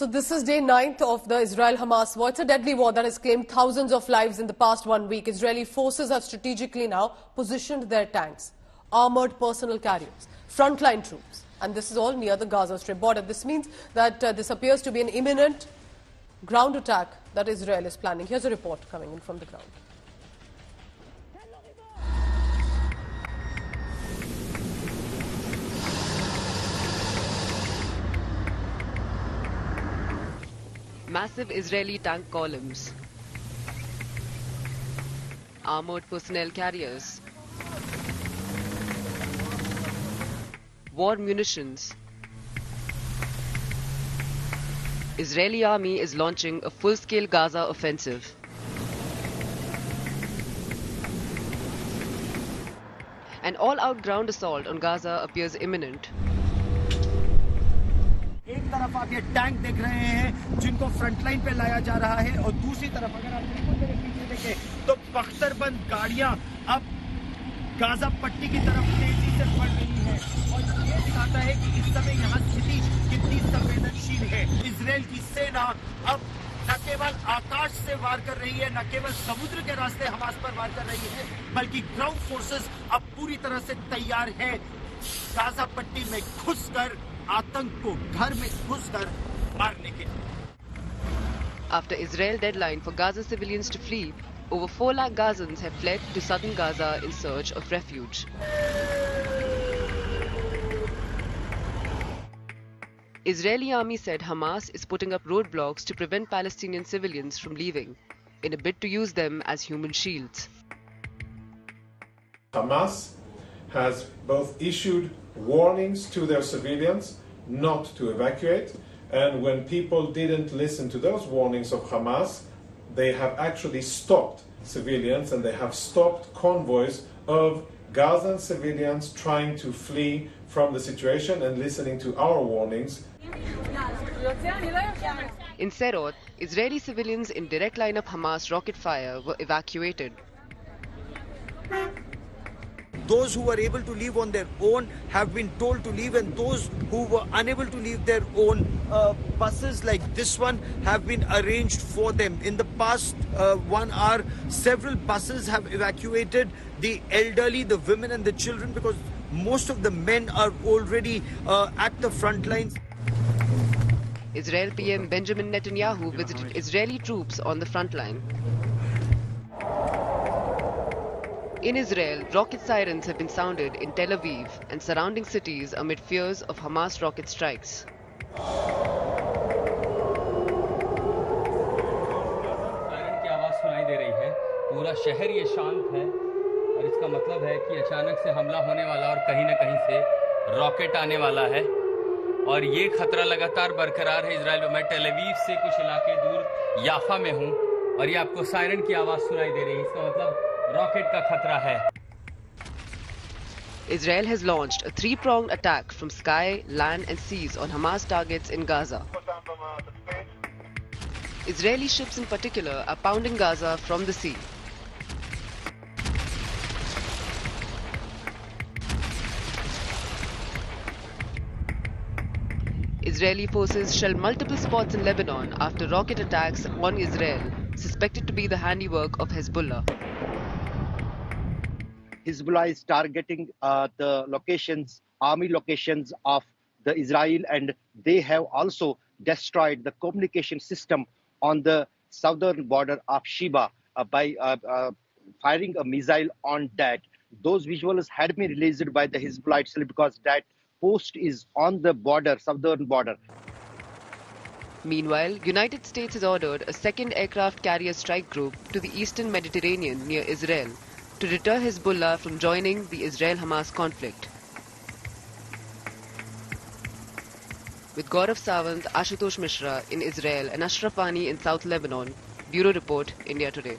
So this is day 9th of the Israel-Hamas war. It's a deadly war that has claimed thousands of lives in the past 1 week. Israeli forces have strategically now positioned their tanks, armoured personnel carriers, frontline troops. And this is all near the Gaza Strip border. This means that this appears to be an imminent ground attack that Israel is planning. Here's a report coming in from the ground. Massive Israeli tank columns, armoured personnel carriers, war munitions. Israeli army is launching a full-scale Gaza offensive. An all-out ground assault on Gaza appears imminent. एक तरफ आप ये tank देख रहे हैं जिनको front line पे लाया जा रहा है और दूसरी तरफ अगर आप बिल्कुल मेरे पीछे देखें तो बख्तरबंद गाड़ियां अब गाजा पट्टी की तरफ तेजी से बढ़ रही है और ये दिखाता है कि इस समय यहाँ स्थिति कितनी संवेदनशील है। इजराइल की सेना अब न केवल आकाश से वार कर रही है, न केवल समुद्र के रास्ते हमास पर वार कर रही है, बल्कि ग्राउंड फोर्सेस अब पूरी तरह से तैयार है गाजा पट्टी में घुसकर आतंक को घर में घुसकर मारने के लिए। After Israel deadline for Gaza civilians to flee, over 4 lakh Gazans have fled to southern Gaza in search of refuge. Israeli army said Hamas is putting up roadblocks to prevent Palestinian civilians from leaving, in a bid to use them as human shields. Hamas has both issued warnings to their civilians not to evacuate, and when people didn't listen to those warnings of Hamas, they have actually stopped civilians and they have stopped convoys of Gazan civilians trying to flee from the situation and listening to our warnings. In Serot, Israeli civilians in direct line of Hamas rocket fire were evacuated. Those who were able to leave on their own have been told to leave, and those who were unable to leave their own buses like this one have been arranged for them. In the past 1 hour, several buses have evacuated the elderly, the women and the children, because most of the men are already at the front lines. Israel PM Benjamin Netanyahu visited Israeli troops on the front line. In Israel, rocket sirens have been sounded in Tel Aviv and surrounding cities amid fears of Hamas rocket strikes. Siren की आवाज सुनाई दे रही है, पूरा शहर ये शांत है और इसका मतलब है कि अचानक से हमला होने वाला और कहीं न कहीं से रॉकेट आने वाला है और ये खतरा लगातार बरकरार है इजराइल में। मैं टेल अवीव से कुछ इलाके दूर याफा में हूँ और ये आपको सायरन की आवाज सुनाई दे रही है, इसका मतलब रॉकेट का खतरा है। Israel has launched a 3-pronged attack from sky, land and seas on Hamas targets in Gaza. Israeli ships in particular are pounding Gaza from the sea. Israeli forces shelled multiple spots in Lebanon after rocket attacks on Israel, suspected to be the handiwork of Hezbollah. Hezbollah is targeting the locations, army locations of the Israel, and they have also destroyed the communication system on the southern border of Sheba by firing a missile on that. Those visuals had been released by the Hezbollah itself because that post is on the border, southern border. Meanwhile, United States has ordered a second aircraft carrier strike group to the eastern Mediterranean near Israel to deter Hezbollah from joining the Israel-Hamas conflict. With Gaurav Sawant, Ashutosh Mishra in Israel and Ashraf Wani in South Lebanon, Bureau Report, India Today.